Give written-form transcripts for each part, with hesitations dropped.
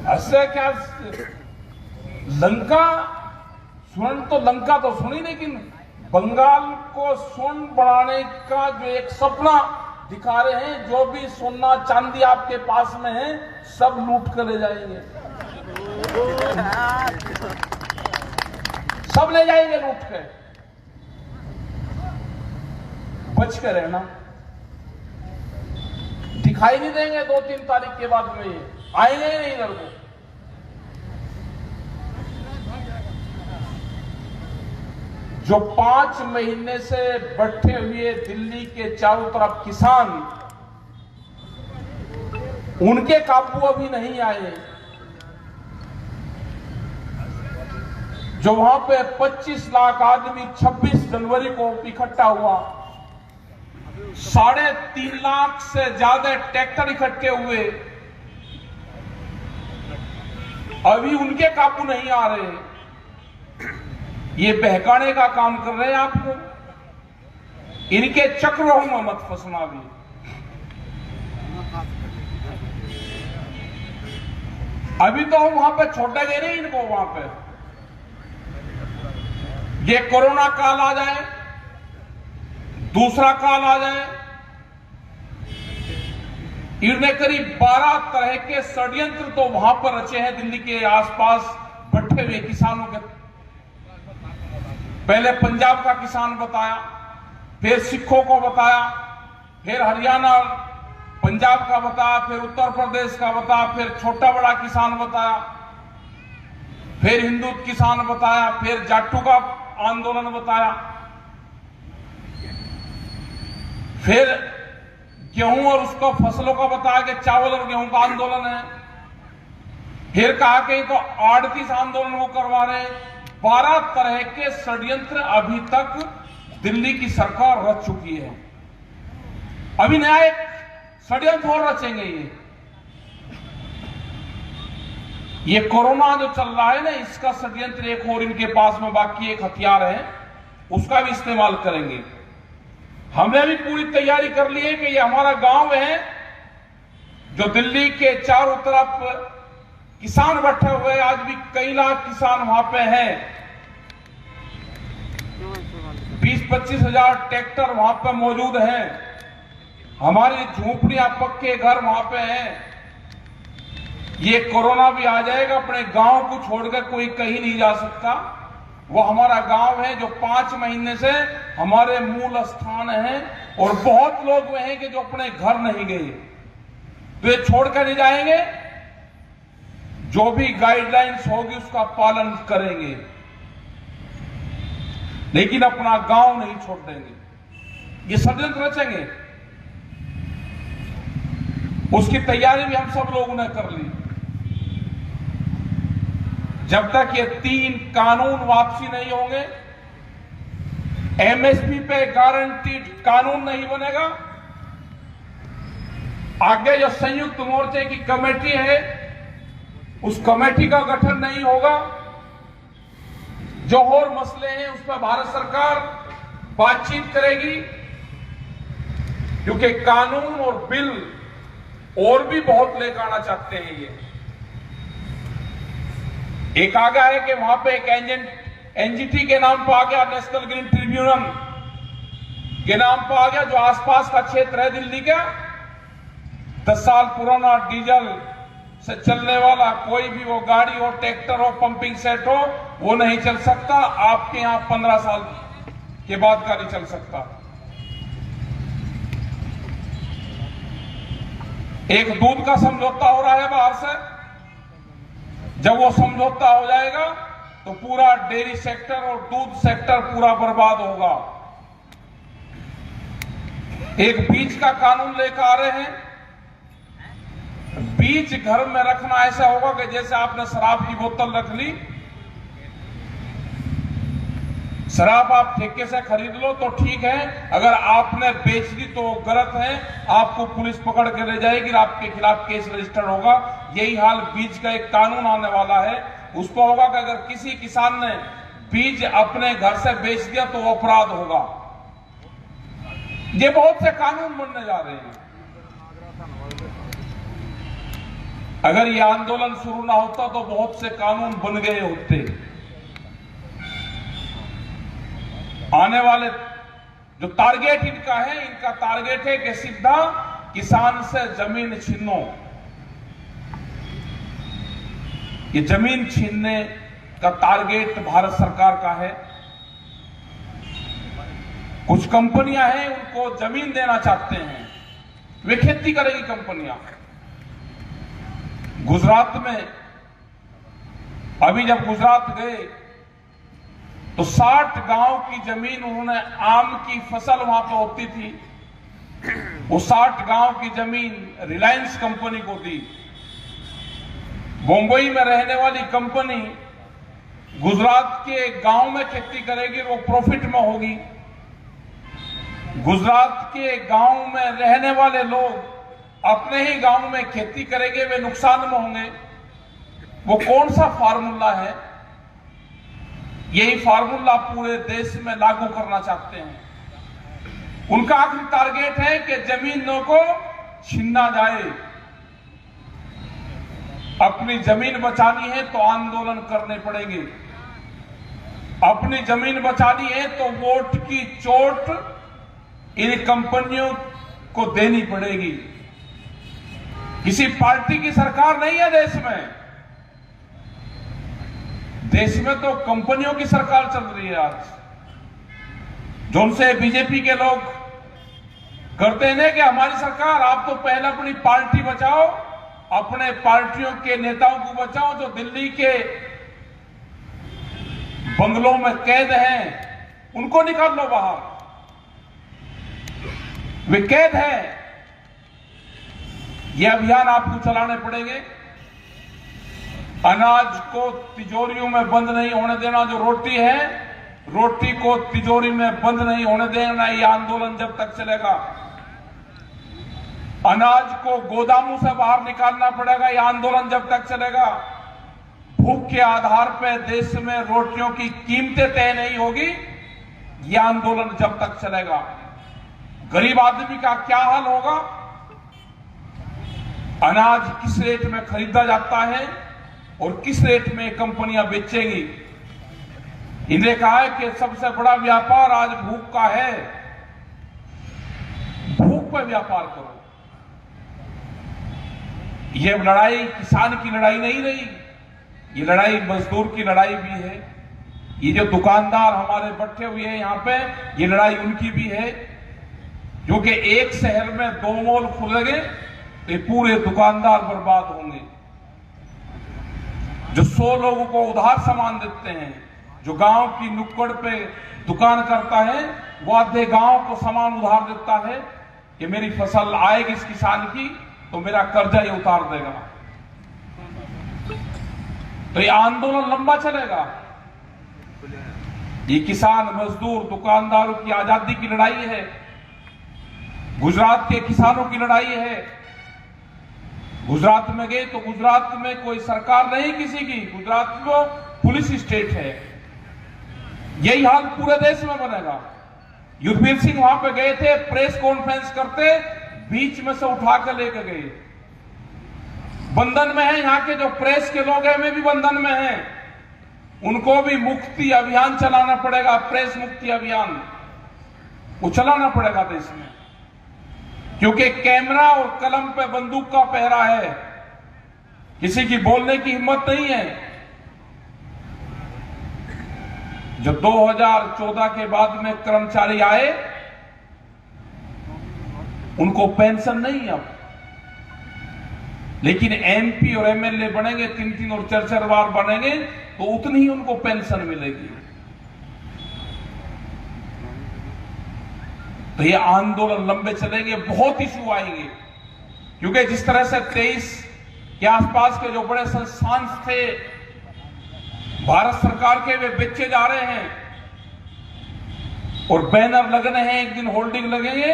ऐसे क्या लंका स्वर्ण तो लंका तो सुनी, लेकिन बंगाल को स्वर्ण बनाने का जो एक सपना दिखा रहे हैं। जो भी सोना चांदी आपके पास में है सब लूट कर ले जाएंगे, सब ले जाएंगे लूट के। बच के रहना, दिखाई नहीं देंगे 2-3 तारीख के बाद में, ये आएंगे ही नहीं इधर को। जो 5 महीने से बैठे हुए दिल्ली के चारों तरफ किसान, उनके काबू अभी नहीं आए। जो वहां पे 25 लाख आदमी 26 जनवरी को इकट्ठा हुआ, 3.5 लाख से ज्यादा ट्रैक्टर इकट्ठे हुए, अभी उनके काबू नहीं आ रहे। ये बहकाने का काम कर रहे हैं आपको। इनके चक्रों में मत फंसना भी। अभी तो हम वहां पे छोड़ेंगे नहीं इनको। वहां पे ये कोरोना काल आ जाए, दूसरा काल आ जाए, इन्होंने करीब 12 तरह के षड्यंत्र तो वहां पर रचे हैं दिल्ली के आसपास बैठे हुए किसानों के। पहले पंजाब का किसान बताया, फिर सिखों को बताया, फिर हरियाणा पंजाब का बताया, फिर उत्तर प्रदेश का बताया, फिर छोटा बड़ा किसान बताया, फिर हिंदू किसान बताया, फिर जाटू का आंदोलन बताया, फिर गेहूं और उसको फसलों का बताया कि चावल और गेहूं का आंदोलन है। फिर कहा कि तो आड़तीस इस आंदोलन को करवा रहे। 12 तरह के षड्यंत्र अभी तक दिल्ली की सरकार रच चुकी है। अभी नया एक षड्यंत्र और रचेंगे। ये कोरोना जो चल रहा है ना, इसका षड्यंत्र एक और इनके पास में बाकी एक हथियार है, उसका भी इस्तेमाल करेंगे। हमने भी पूरी तैयारी कर ली है कि ये हमारा गांव है, जो दिल्ली के चारों तरफ किसान बैठे हुए, आज भी कई लाख किसान वहां पे हैं। 20-25 हजार ट्रैक्टर वहां पे मौजूद हैं। हमारी झोपड़ियां पक्के घर वहां पे हैं। ये कोरोना भी आ जाएगा, अपने गांव को छोड़कर कोई कहीं नहीं जा सकता। वो हमारा गांव है जो 5 महीने से हमारे मूल स्थान है। और बहुत लोग वे हैं कि जो अपने घर नहीं गए, तो ये छोड़कर नहीं जाएंगे। जो भी गाइडलाइंस होगी उसका पालन करेंगे, लेकिन अपना गांव नहीं छोड़ देंगे। ये षड्यंत्र रचेंगे, उसकी तैयारी भी हम सब लोगों ने कर ली। जब तक ये 3 कानून वापसी नहीं होंगे, एमएसपी पे गारंटीड कानून नहीं बनेगा, आगे जो संयुक्त मोर्चे की कमेटी है उस कमेटी का गठन नहीं होगा, जो और मसले हैं उस पर भारत सरकार बातचीत करेगी। क्योंकि कानून और बिल और भी बहुत लेकर आना चाहते हैं। ये एक आ गया है कि वहां पे एक एनजीटी के नाम पर आ गया, नेशनल ग्रीन ट्रिब्यूनल के नाम पर आ गया, जो आसपास का क्षेत्र है दिल्ली का। 10 साल पुराना डीजल से चलने वाला कोई भी वो गाड़ी हो, ट्रैक्टर हो, पंपिंग सेट हो, वो नहीं चल सकता। आपके यहां 15 साल के बाद का नहीं चल सकता। एक दूध का समझौता हो रहा है बाहर से। जब वो समझौता हो जाएगा तो पूरा डेयरी सेक्टर और दूध सेक्टर पूरा बर्बाद होगा। एक बीज का कानून लेकर आ रहे हैं। बीज घर में रखना ऐसा होगा कि जैसे आपने शराब की बोतल रख ली। शराब आप ठेके से खरीद लो तो ठीक है, अगर आपने बेच दी तो गलत है, आपको पुलिस पकड़ के ले जाएगी, आपके खिलाफ केस रजिस्टर होगा। यही हाल बीज का एक कानून आने वाला है, उसको होगा कि अगर किसी किसान ने बीज अपने घर से बेच दिया तो वो अपराध होगा। ये बहुत से कानून बनने जा रहे हैं। अगर ये आंदोलन शुरू ना होता तो बहुत से कानून बन गए होते। आने वाले जो टारगेट इनका टारगेट है कि सीधा किसान से जमीन छीनो। ये जमीन छीनने का टारगेट भारत सरकार का है। कुछ कंपनियां हैं उनको जमीन देना चाहते हैं, वे खेती करेगी कंपनियां। गुजरात में अभी जब गुजरात गए तो 60 गांव की जमीन उन्होंने आम की फसल वहां पर होती थी, वो 60 गांव की जमीन रिलायंस कंपनी को दी। मुंबई में रहने वाली कंपनी गुजरात के गांव में खेती करेगी, वो प्रॉफिट में होगी। गुजरात के गांव में रहने वाले लोग अपने ही गांव में खेती करेंगे, वे नुकसान में होंगे। वो कौन सा फार्मूला है? यही फार्मूला पूरे देश में लागू करना चाहते हैं। उनका आखिरी टारगेट है कि जमीनों को छीना जाए। अपनी जमीन बचानी है तो आंदोलन करने पड़ेंगे। अपनी जमीन बचानी है तो वोट की चोट इन कंपनियों को देनी पड़ेगी। किसी पार्टी की सरकार नहीं है देश में। देश में तो कंपनियों की सरकार चल रही है आज। जो उनसे बीजेपी के लोग करते हैं कि हमारी सरकार, आप तो पहले अपनी पार्टी बचाओ, अपने पार्टियों के नेताओं को बचाओ जो दिल्ली के बंगलों में कैद हैं, उनको निकाल लो बाहर। वे कैद है। ये अभियान आपको चलाने पड़ेंगे। अनाज को तिजोरियों में बंद नहीं होने देना। जो रोटी है, रोटी को तिजोरी में बंद नहीं होने देना। ये आंदोलन जब तक चलेगा। अनाज को गोदामों से बाहर निकालना पड़ेगा। ये आंदोलन जब तक चलेगा। भूख के आधार पर देश में रोटियों की कीमतें तय नहीं होगी, ये आंदोलन जब तक चलेगा। गरीब आदमी का क्या हाल होगा? अनाज किस रेट में खरीदा जाता है और किस रेट में कंपनियां बेचेंगी। इन्हें कहा है कि सबसे बड़ा व्यापार आज भूख का है। भूख पर व्यापार करो। यह लड़ाई किसान की लड़ाई नहीं रही, ये लड़ाई मजदूर की लड़ाई भी है। ये जो दुकानदार हमारे बैठे हुए हैं यहां पे, ये लड़ाई उनकी भी है। क्योंकि एक शहर में 2 मॉल खुलेंगे तो ये पूरे दुकानदार बर्बाद होंगे। जो 100 लोगों को उधार सामान देते हैं, जो गांव की नुक्कड़ पे दुकान करता है, वो आधे गांव को सामान उधार देता है कि मेरी फसल आएगी इस किसान की तो मेरा कर्जा ये उतार देगा। तो ये आंदोलन लंबा चलेगा। ये किसान, मजदूर, दुकानदारों की आजादी की लड़ाई है। गुजरात के किसानों की लड़ाई है। गुजरात में गए तो गुजरात में कोई सरकार नहीं किसी की। गुजरात को पुलिस स्टेट है। यही हाल पूरे देश में बनेगा। युद्धवीर सिंह वहां पे गए थे, प्रेस कॉन्फ्रेंस करते, बीच में से उठा कर लेकर गए। बंधन में है यहाँ के जो प्रेस के लोग हैं, वे भी बंधन में हैं। उनको भी मुक्ति अभियान चलाना पड़ेगा। प्रेस मुक्ति अभियान वो चलाना पड़ेगा देश में। क्योंकि कैमरा और कलम पे बंदूक का पहरा है, किसी की बोलने की हिम्मत नहीं है। जब 2014 के बाद में कर्मचारी आए, उनको पेंशन नहीं अब, लेकिन एमपी और एमएलए बनेंगे, 3-3 और 4-4 बार बनेंगे तो उतनी ही उनको पेंशन मिलेगी। तो ये आंदोलन लंबे चलेंगे, बहुत इशू आएंगे। क्योंकि जिस तरह से 23 के आसपास के जो बड़े संस्थान थे भारत सरकार के, वे बेचे जा रहे हैं और बैनर लगने हैं, एक दिन होल्डिंग लगेंगे।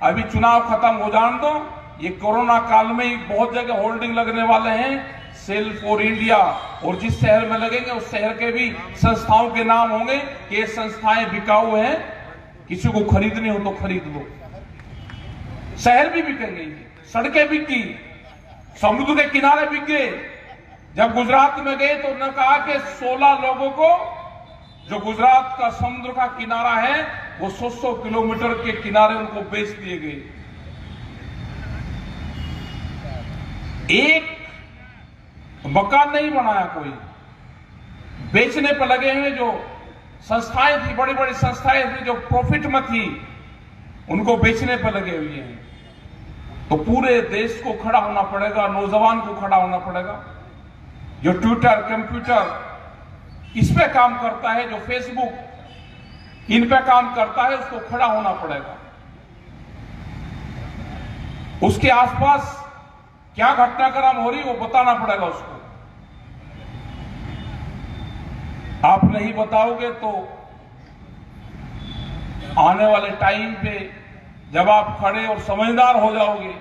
अभी चुनाव खत्म हो जाने दो, ये कोरोना काल में ही बहुत जगह होल्डिंग लगने वाले हैं। सेल फॉर इंडिया, और जिस शहर में लगेंगे उस शहर के भी संस्थाओं के नाम होंगे कि ये संस्थाएं बिकाऊ हैं, किसी को खरीदनी हो तो खरीद लो। शहर भी बिकेंगे, सड़कें बिकी, समुद्र के किनारे बिक गए। जब गुजरात में गए तो उन्होंने कहा कि 16 लोगों को जो गुजरात का समुद्र का किनारा है वो 100 किलोमीटर के किनारे उनको बेच दिए गए। एक मकान नहीं बनाया कोई, बेचने पर लगे हुए जो संस्थाएं थी, बड़ी बड़ी संस्थाएं थी जो प्रॉफिट में थी, उनको बेचने पर लगे हुए हैं। तो पूरे देश को खड़ा होना पड़ेगा, नौजवान को खड़ा होना पड़ेगा। जो ट्विटर, कंप्यूटर इस पे काम करता है, जो फेसबुक इन पे काम करता है, उसको खड़ा होना पड़ेगा। उसके आसपास क्या घटनाक्रम हो रही वो बताना पड़ेगा उसको। आप नहीं बताओगे तो आने वाले टाइम पे जब आप खड़े और समझदार हो जाओगे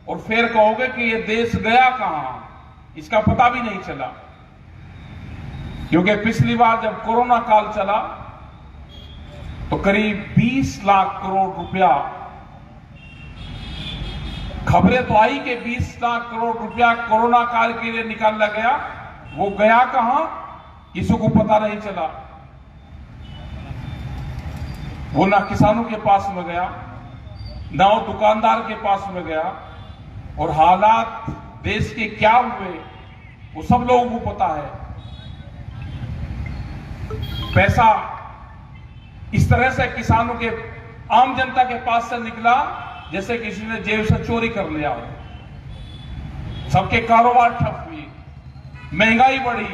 और फिर कहोगे कि ये देश गया कहां, इसका पता भी नहीं चला। क्योंकि पिछली बार जब कोरोना काल चला तो करीब 20 लाख करोड़ रुपया, खबरें तो आई कि 20 लाख करोड़ रुपया कोरोना काल के लिए निकाला गया। वो गया कहां, किसी को पता नहीं चला। वो ना किसानों के पास में गया, ना वो दुकानदार के पास में गया। और हालात देश के क्या हुए वो सब लोगों को पता है। पैसा इस तरह से किसानों के, आम जनता के पास से निकला जैसे किसी ने जेब से चोरी कर लिया हो। सबके कारोबार ठप हुई, महंगाई बढ़ी,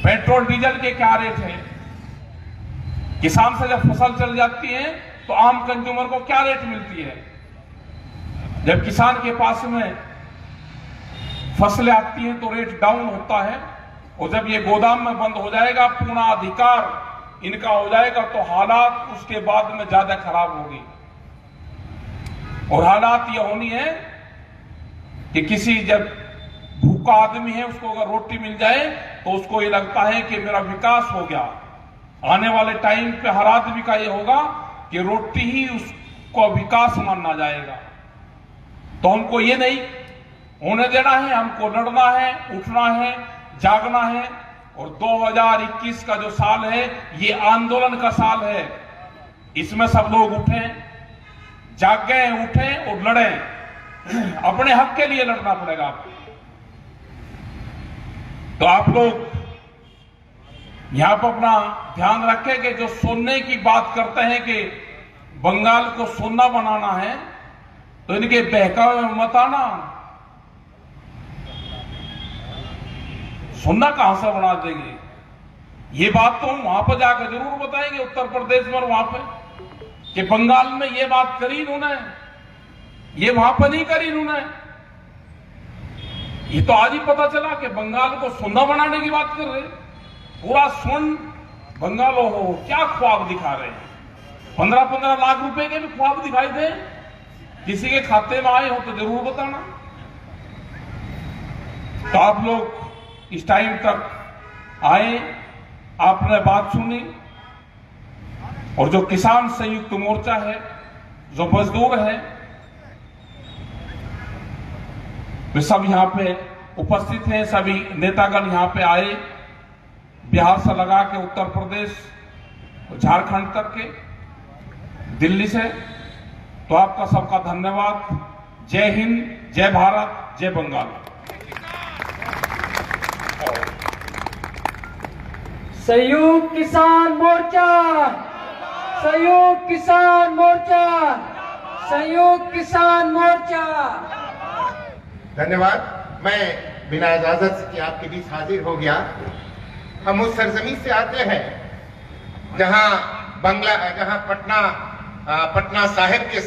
पेट्रोल डीजल के क्या रेट है, किसान से जब फसल चल जाती है तो आम कंज्यूमर को क्या रेट मिलती है। जब किसान के पास में फसलें आती हैं तो रेट डाउन होता है, और जब ये गोदाम में बंद हो जाएगा, पूर्ण अधिकार इनका हो जाएगा, तो हालात उसके बाद में ज्यादा खराब होगी। और हालात ये होनी है कि किसी जब भूखा आदमी है उसको अगर रोटी मिल जाए तो उसको ये लगता है कि मेरा विकास हो गया। आने वाले टाइम पे हर आदमी का ये होगा कि रोटी ही उसको विकास मानना जाएगा। तो हमको ये नहीं होने देना है, हमको लड़ना है, उठना है, जागना है। और 2021 का जो साल है ये आंदोलन का साल है। इसमें सब लोग उठें, जागें, उठें और लड़ें। अपने हक के लिए लड़ना पड़ेगा आपको। तो आप लोग यहां पर अपना ध्यान रखें कि जो सोने की बात करते हैं कि बंगाल को सोना बनाना है, तो इनके बहकावे में मत आना। सोना कहां से बना देंगे, ये बात तो हम वहां पर जाकर जरूर बताएंगे, उत्तर प्रदेश में, वहां पे कि बंगाल में ये बात करी इन्होंने, ये वहां पर नहीं करी इन्होंने। ये तो आज ही पता चला कि बंगाल को सोना बनाने की बात कर रहे। पूरा स्वर्ण बंगाल हो, क्या ख्वाब दिखा रहे हैं। 15-15 लाख रुपए के भी ख्वाब दिखाई दे, किसी के खाते में आए हो तो जरूर बताना। तो आप लोग इस टाइम तक आए, आपने बात सुनी, और जो किसान संयुक्त मोर्चा है, जो मजदूर है, वे सब यहां पे उपस्थित हैं। सभी नेतागण यहां पे आए, बिहार से लगा के उत्तर प्रदेश, झारखंड तक के, दिल्ली से। तो आपका सबका धन्यवाद। जय हिंद, जय भारत, जय बंगाल। संयुक्त किसान मोर्चा, संयुक्त किसान मोर्चा, संयुक्त किसान मोर्चा। धन्यवाद। मैं बिना इजाजत के आपके बीच हाजिर हो गया। हम उस सरजमी से आते हैं जहां पटना साहिब के